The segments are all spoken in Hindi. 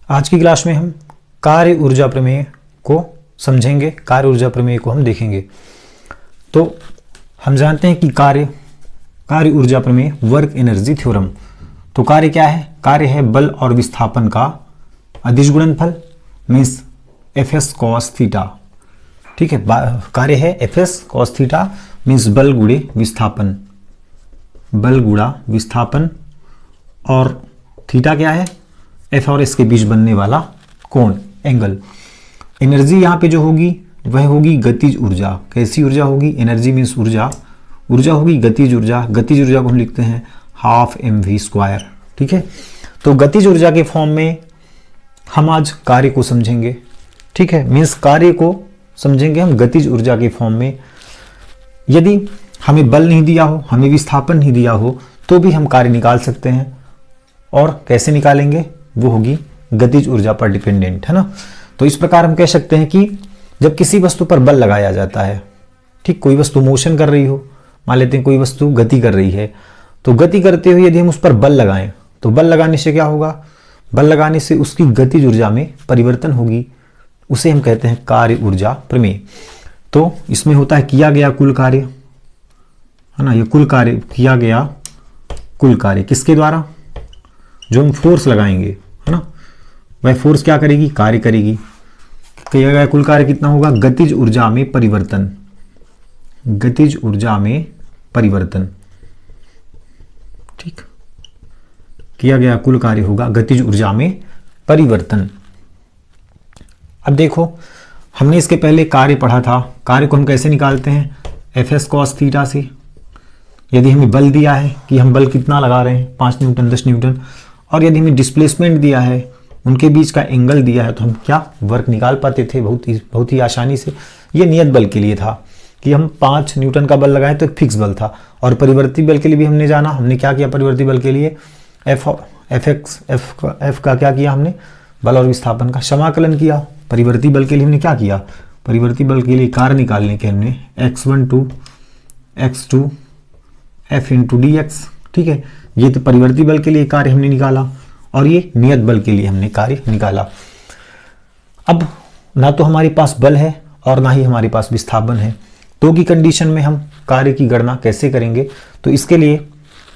आज की क्लास में हम कार्य ऊर्जा प्रमेय को समझेंगे, कार्य ऊर्जा प्रमेय को हम देखेंगे। तो हम जानते हैं कि कार्य ऊर्जा प्रमेय, वर्क एनर्जी थ्योरम। तो कार्य क्या है? कार्य है बल और विस्थापन का अदिश गुणनफल, means F S cos theta. ठीक है, कार्य है F S cos theta means बल गुणे विस्थापन, बल गुणा विस्थापन, और थीटा क्या है? एफ और एस के बीच बनने वाला कोण, एंगल। एनर्जी यहाँ पे जो होगी वह होगी गतिज ऊर्जा। कैसी ऊर्जा होगी? एनर्जी मीन्स ऊर्जा, ऊर्जा होगी गतिज ऊर्जा। गतिज ऊर्जा को हम लिखते हैं हाफ mv²। ठीक है, तो गतिज ऊर्जा के फॉर्म में हम आज कार्य को समझेंगे। ठीक है, मीन्स कार्य को समझेंगे हम गतिज ऊर्जा के फॉर्म में। यदि हमें बल नहीं दिया हो, हमें विस्थापन नहीं दिया हो, तो भी हम कार्य निकाल सकते हैं। और कैसे निकालेंगे? वो होगी गतिज ऊर्जा पर डिपेंडेंट, है ना। तो इस प्रकार हम कह सकते हैं कि जब किसी वस्तु पर बल लगाया जाता है, ठीक, कोई वस्तु मोशन कर रही हो, मान लेते हैं कोई वस्तु गति कर रही है, तो गति करते हुए यदि हम उस पर बल लगाएं तो बल लगाने से क्या होगा? बल लगाने से उसकी गतिज ऊर्जा में परिवर्तन होगी, उसे हम कहते हैं कार्य ऊर्जा प्रमेय। तो इसमें होता है किया गया कुल कार्य, है ना, ये कुल कार्य, किया गया कुल कार्य किसके द्वारा? जो हम फोर्स लगाएंगे, है ना, वह फोर्स क्या करेगी? कार्य करेगी। किया गया कुल कार्य कितना होगा? गतिज ऊर्जा में परिवर्तन, गतिज ऊर्जा में परिवर्तन। ठीक, किया गया कुल कार्य होगा गतिज ऊर्जा में परिवर्तन। अब देखो, हमने इसके पहले कार्य पढ़ा था। कार्य को हम कैसे निकालते हैं? एफ एस कॉस थीटा से। यदि हमें बल दिया है कि हम बल कितना लगा रहे हैं, 5 न्यूटन, 10 न्यूटन, और यदि हमें डिस्प्लेसमेंट दिया है, उनके बीच का एंगल दिया है, तो हम क्या वर्क निकाल पाते थे बहुत ही आसानी से। ये नियत बल के लिए था कि हम 5 न्यूटन का बल लगाए तो एक फिक्स बल था। और परिवर्ती बल के लिए भी हमने जाना, हमने क्या किया? परिवर्ती बल के लिए एफ का क्या किया हमने? बल और विस्थापन का समाकलन किया। परिवर्ती बल के लिए हमने क्या किया? परिवर्ती बल के लिए कार्य निकालने के हमने x1 to x2 f into dx। ठीक है, ये तो परिवर्ती बल के लिए कार्य हमने निकाला, और ये नियत बल के लिए हमने कार्य निकाला। अब ना तो हमारे पास बल है और ना ही हमारे पास विस्थापन है, तो की कंडीशन में हम कार्य की गणना कैसे करेंगे? तो इसके लिए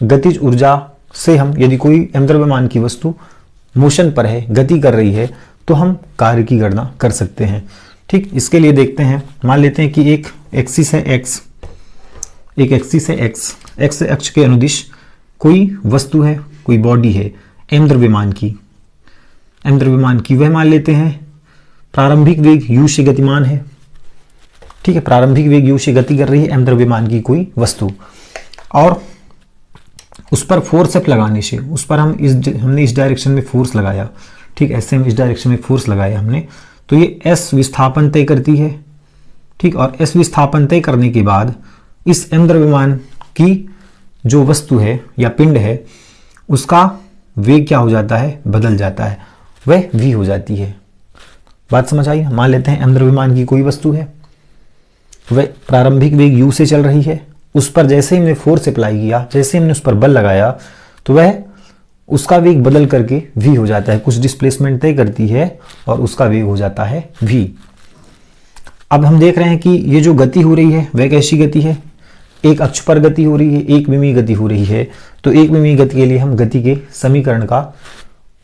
गतिज ऊर्जा से हम, यदि कोई द्रव्यमान की वस्तु मोशन पर है, गति कर रही है, तो हम कार्य की गणना कर सकते हैं। ठीक, इसके लिए देखते हैं, मान लेते हैं कि एक एक्सिस है x, एक एक्सिस है x अक्ष के अनुदिश कोई वस्तु है, कोई बॉडी है द्रव्यमान की, वह मान लेते हैं प्रारंभिक वेग u से गतिमान है। ठीक है, प्रारंभिक वेग u से गति कर रही है द्रव्यमान की कोई वस्तु, और उस पर फोर्स F लगाने से, उस पर हमने इस डायरेक्शन में फोर्स लगाया। ठीक, ऐसे हम इस डायरेक्शन में फोर्स लगाया हमने, तो ये S विस्थापन तय करती है। ठीक, और S विस्थापन तय करने के बाद इस द्रव्यमान की जो वस्तु है या पिंड है, उसका वेग क्या हो जाता है? बदल जाता है, वह v हो जाती है। बात समझ आई? मान लेते हैं द्रव्यमान की कोई वस्तु है, वह प्रारंभिक वेग u से चल रही है, उस पर जैसे ही हमने फोर्स अप्लाई किया, जैसे हमने उस पर बल लगाया, तो वह उसका वेग बदल करके v हो जाता है। कुछ डिस्प्लेसमेंट तय करती है और उसका वेग हो जाता है v। अब हम देख रहे हैं कि ये जो गति हो रही है वह कैसी गति है? एक अक्ष पर गति हो रही है, एक विमीय गति हो रही है। तो एक विमीय गति के लिए हम गति के समीकरण का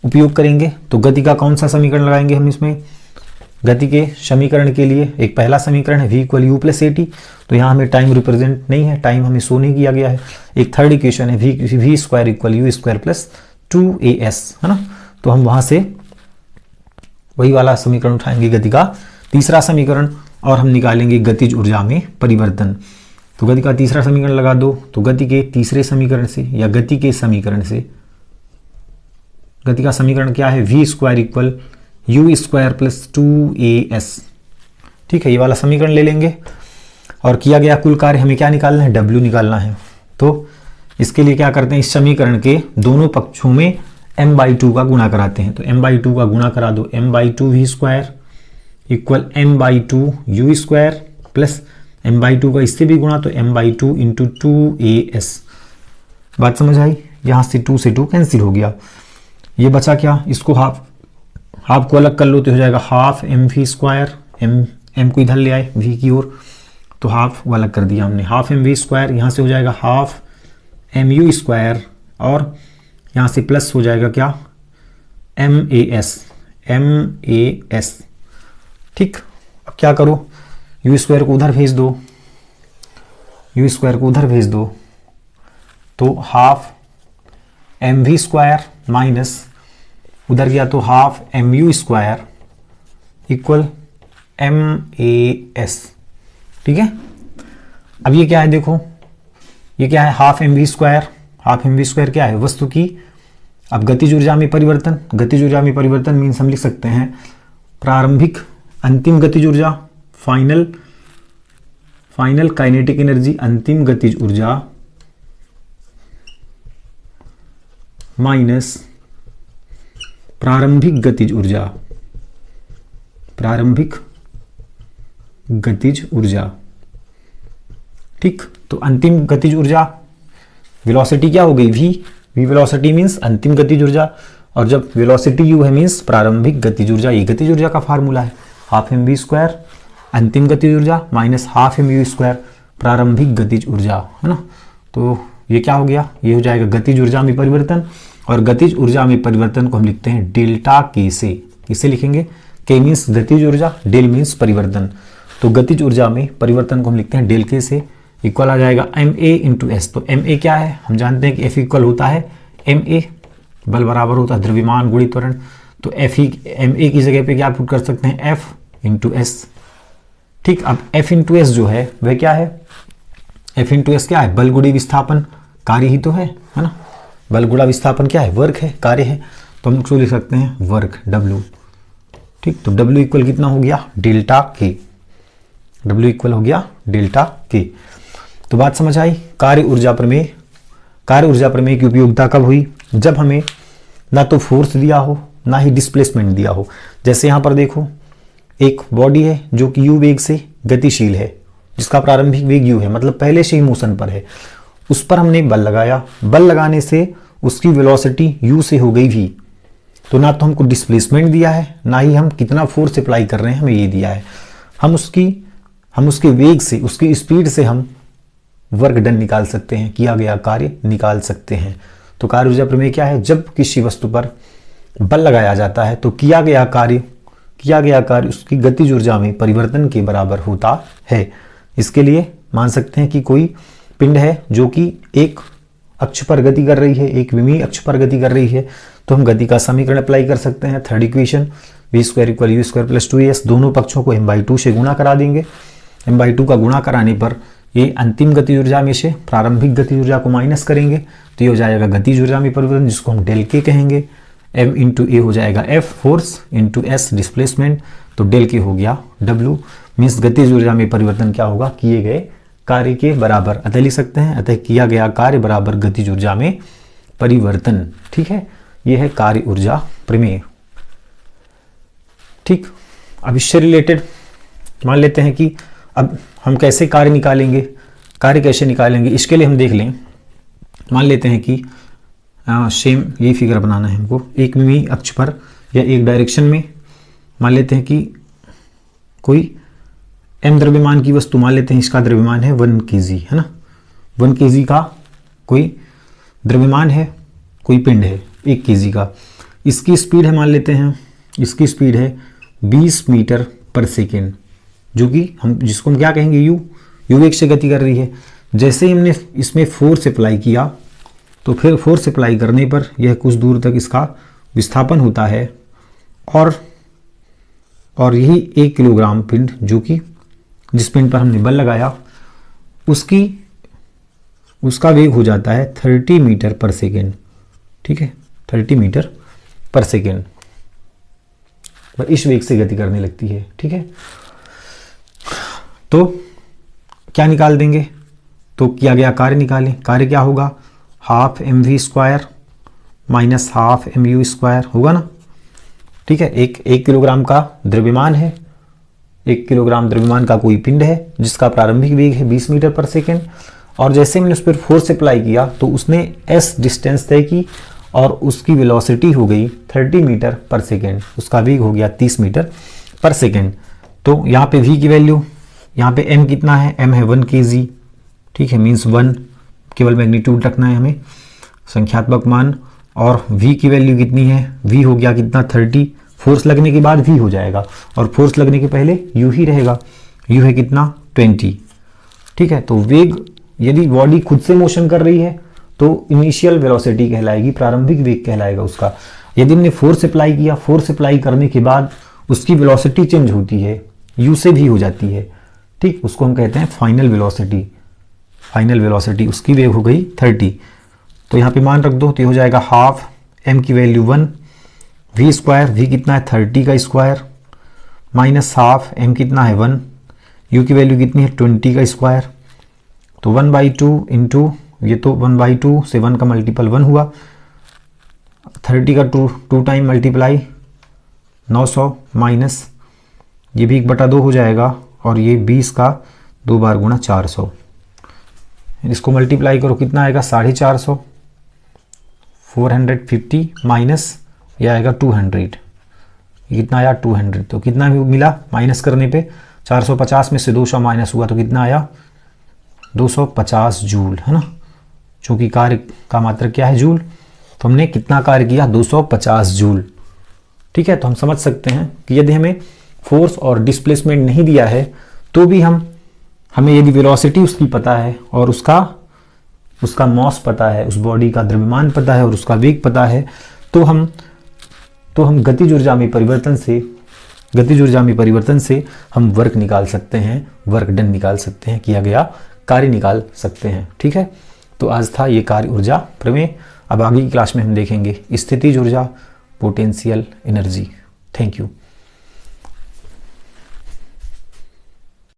उपयोग करेंगे। तो गति का कौन सा समीकरण लगाएंगे हम इसमें? गति के समीकरण के लिए एक पहला समीकरण है v = u + at। तो यहाँ हमें टाइम रिप्रेजेंट नहीं है, टाइम हमें शो नहीं किया गया है। एक थर्ड इक्वेशन है v² = u² + 2as, है ना। तो हम वहाँ से वही वाला समीकरण उठाएंगे, गति का तीसरा समीकरण, और हम निकालेंगे गतिज ऊर्जा में परिवर्तन। तो गति का तीसरा समीकरण लगा दो, तो गति के तीसरे समीकरण से, या गति के समीकरण से, गति का समीकरण क्या है? v² = u² + 2as। ठीक है, ये वाला समीकरण ले लेंगे, और किया गया कुल कार्य हमें क्या निकालना है? w निकालना है। तो इसके लिए क्या करते हैं? इस समीकरण के दोनों पक्षों में m/2 का गुणा कराते हैं। तो m/2 का गुणा करा दो, m/2 v² = m/2 u² plus m/2 का इससे भी गुणा, तो m/2 × 2as। बात समझ आई? यहाँ से 2 से 2 कैंसिल हो गया, ये बचा क्या? इसको हाफ को अलग कर लो तो हो जाएगा half M V square, M को इधर ले आए वी की ओर, तो हाफ वो अलग कर दिया हमने, हाफ एम वी स्क्वायर, यहाँ से हो जाएगा हाफ एम यू स्क्वायर, और यहाँ से प्लस हो जाएगा क्या, एम ए एस। ठीक, अब क्या करो, यू स्क्वायर को उधर भेज दो, यू स्क्वायर को उधर भेज दो, तो half M V square minus उधर गया तो half M U square equal M A S. ठीक है, अब ये क्या है देखो, ये क्या है, half M V square, half M V square क्या है, वस्तु की अब गतिज ऊर्जा में परिवर्तन, गतिज ऊर्जा में परिवर्तन मीन्स हम लिख सकते हैं प्रारंभिक अंतिम गतिज ऊर्जा, फाइनल काइनेटिक एनर्जी, अंतिम गतिज ऊर्जा माइनस प्रारंभिक गतिज ऊर्जा, प्रारंभिक गतिज ऊर्जा। ठीक, तो अंतिम गतिज ऊर्जा वेलोसिटी क्या हो गई, वी वेलोसिटी मीन्स अंतिम गतिज ऊर्जा, और जब वेलोसिटी यू है मीन्स प्रारंभिक गतिज ऊर्जा। ये गतिज ऊर्जा का फार्मूला है, हाफ एम वी स्क्वायर अंतिम गतिज ऊर्जा minus half M U square प्रारंभिक गतिज ऊर्जा, है ना। तो ये क्या हो गया, ये हो जाएगा गतिज ऊर्जा में परिवर्तन, और गतिज ऊर्जा में परिवर्तन को हम लिखते हैं डेल्टा के से, किससे लिखेंगे, के मीन्स गतिज ऊर्जा, डेल मीन्स परिवर्तन, तो गतिज ऊर्जा में परिवर्तन को हम लिखते हैं डेल के से, इक्वल आ जाएगा एम ए इंटू एस। तो एम ए क्या है, हम जानते हैं कि एफ इक्वल होता है एम ए, बल बराबर होता है द्रव्यमान गुणित त्वरण, तो एफ एम ए की जगह पे क्या पुट कर सकते हैं, एफ इंटू एस। ठीक, अब एफ इंटू एस जो है वह क्या है, एफ इंटू एस क्या है, बल गुणा विस्थापन, कार्य ही तो है ना, बल गुणा विस्थापन क्या है, वर्क है, कार्य है, तो हम उसको लिख सकते हैं वर्क डब्ल्यू। ठीक, तो डब्ल्यू इक्वल कितना हो गया, डेल्टा के, डब्ल्यू इक्वल हो गया डेल्टा के। तो बात समझ आई। कार्य ऊर्जा प्रमेय, कार्य ऊर्जा प्रमेय की उपयोगिता कब हुई, जब हमें ना तो फोर्स दिया हो ना ही डिस्प्लेसमेंट दिया हो। जैसे यहाँ पर देखो एक बॉडी है जो कि यू वेग से गतिशील है, जिसका प्रारंभिक वेग यू है, मतलब पहले से ही मोशन पर है, उस पर हमने बल लगाया, बल लगाने से उसकी वेलोसिटी यू से हो गई वी, तो ना तो हमको डिस्प्लेसमेंट दिया है ना ही हम कितना फोर्स अप्लाई कर रहे हैं हमें ये दिया है। हम उसके वेग से, उसकी स्पीड से हम वर्क डन निकाल सकते हैं, किया गया कार्य निकाल सकते हैं। तो कार्य ऊर्जा प्रमेय क्या है, जब किसी वस्तु पर बल लगाया जाता है तो किया गया कार्य उसकी गतिज ऊर्जा में परिवर्तन के बराबर होता है। इसके लिए मान सकते हैं कि कोई पिंड है जो कि एक अक्ष पर गति कर रही है, एक विमीय अक्ष पर गति कर रही है, तो हम गति का समीकरण अप्लाई कर सकते हैं, third equation V square equal U square plus 2as, दोनों पक्षों को m/2 से गुणा करा देंगे। m/2 का गुणा कराने पर ये अंतिम गतिज ऊर्जा में से प्रारंभिक गतिज ऊर्जा को माइनस करेंगे, तो ये हो जाएगा गतिज ऊर्जा में परिवर्तन, जिसको हम डेल के कहेंगे। m इंटू ए हो जाएगा f force into s displacement, तो डेल के हो गया w, मीन्स गतिज ऊर्जा में परिवर्तन क्या होगा, किए गए कार्य के बराबर, अतः लिख सकते हैं, अतः किया गया कार्य बराबर गतिज ऊर्जा में परिवर्तन। ठीक है, यह है कार्य ऊर्जा प्रमेय। ठीक, अब इससे रिलेटेड मान लेते हैं कि अब हम कैसे कार्य निकालेंगे, कार्य कैसे निकालेंगे, इसके लिए हम देख लें। मान लेते हैं कि सेम यही फिगर बनाना है हमको, एक विमीय अक्ष पर या एक डायरेक्शन में। मान लेते हैं कि कोई m द्रव्यमान की वस्तु, मान लेते हैं इसका द्रव्यमान है 1 kg, है ना, 1 kg का कोई द्रव्यमान है, कोई पिंड है 1 kg का, इसकी स्पीड है, मान लेते हैं इसकी स्पीड है 20 मीटर पर सेकेंड, जो कि जिसको हम क्या कहेंगे, यू वेग से गति कर रही है। जैसे ही हमने इसमें फोर्स अप्लाई किया, तो फिर फोर्स अप्लाई करने पर यह कुछ दूर तक इसका विस्थापन होता है, और यही 1 किलोग्राम पिंड, जो कि जिस पिंड पर हमने बल लगाया, उसका वेग हो जाता है 30 मीटर पर सेकेंड। ठीक है, 30 मीटर पर सेकेंड पर इस वेग से गति करने लगती है। ठीक है, तो क्या निकाल देंगे, तो किया गया कार्य निकालें। कार्य क्या होगा, half M V square minus half M U square होगा ना। ठीक है, एक किलोग्राम का द्रव्यमान है, 1 किलोग्राम द्रव्यमान का कोई पिंड है जिसका प्रारंभिक वेग है 20 मीटर पर सेकेंड, और जैसे मैंने उस पर फोर्स अप्लाई किया तो उसने s डिस्टेंस तय की, और उसकी वेलोसिटी हो गई 30 मीटर पर सेकेंड, उसका वेग हो गया 30 मीटर पर सेकेंड। तो यहाँ पे v की वैल्यू, यहाँ पे m कितना है, m है 1 kg, ठीक है, मीन्स 1, केवल मैग्नीट्यूड रखना है हमें, संख्यात्मक मान। और v की वैल्यू कितनी है, v हो गया कितना 30, फोर्स लगने के बाद v हो जाएगा और फोर्स लगने के पहले u ही रहेगा, u है कितना 20, ठीक है। तो वेग, यदि बॉडी खुद से मोशन कर रही है तो इनिशियल वेलोसिटी कहलाएगी, प्रारंभिक वेग कहलाएगा उसका। यदि हमने फोर्स अप्लाई किया, फोर्स अप्लाई करने के बाद उसकी वेलोसिटी चेंज होती है, u से भी हो जाती है, ठीक, उसको हम कहते हैं फाइनल वेलोसिटी। फाइनल वेलोसिटी उसकी वेग हो गई 30। तो यहाँ पे मान रख दो, तो ये हो जाएगा हाफ, m की वैल्यू 1, v स्क्वायर, v कितना है 30 का स्क्वायर, माइनस हाफ, m कितना है 1, u की वैल्यू कितनी है 20 का स्क्वायर। तो 1/2 इंटू, ये तो 1/2 से 1 का मल्टीपल 1 हुआ, 30 का 2 टाइम मल्टीप्लाई 900, माइनस ये भी 1/2 हो जाएगा, और ये 20 का 2 बार गुणा 400, इसको मल्टीप्लाई करो कितना आएगा 450, 450 माइनस ये आएगा 200, ये कितना आया 200। तो कितना भी मिला माइनस करने पे, 450 में से 200 माइनस हुआ तो कितना आया 250 जूल, है ना, चूंकि कार्य का मात्रक क्या है जूल, तो हमने कितना कार्य किया 250 जूल, ठीक है। तो हम समझ सकते हैं कि यदि हमें फोर्स और डिस्प्लेसमेंट नहीं दिया है तो भी हमें यदि वेलोसिटी उसकी पता है और उसका मॉस पता है, उस बॉडी का द्रव्यमान पता है और उसका वेग पता है, तो हम गतिज ऊर्जा में परिवर्तन से हम वर्क निकाल सकते हैं, वर्क डन निकाल सकते हैं, किया गया कार्य निकाल सकते हैं, ठीक है। तो आज था ये कार्य ऊर्जा प्रमेय। अब आगे की क्लास में हम देखेंगे स्थितिज ऊर्जा, पोटेंशियल एनर्जी। Thank you.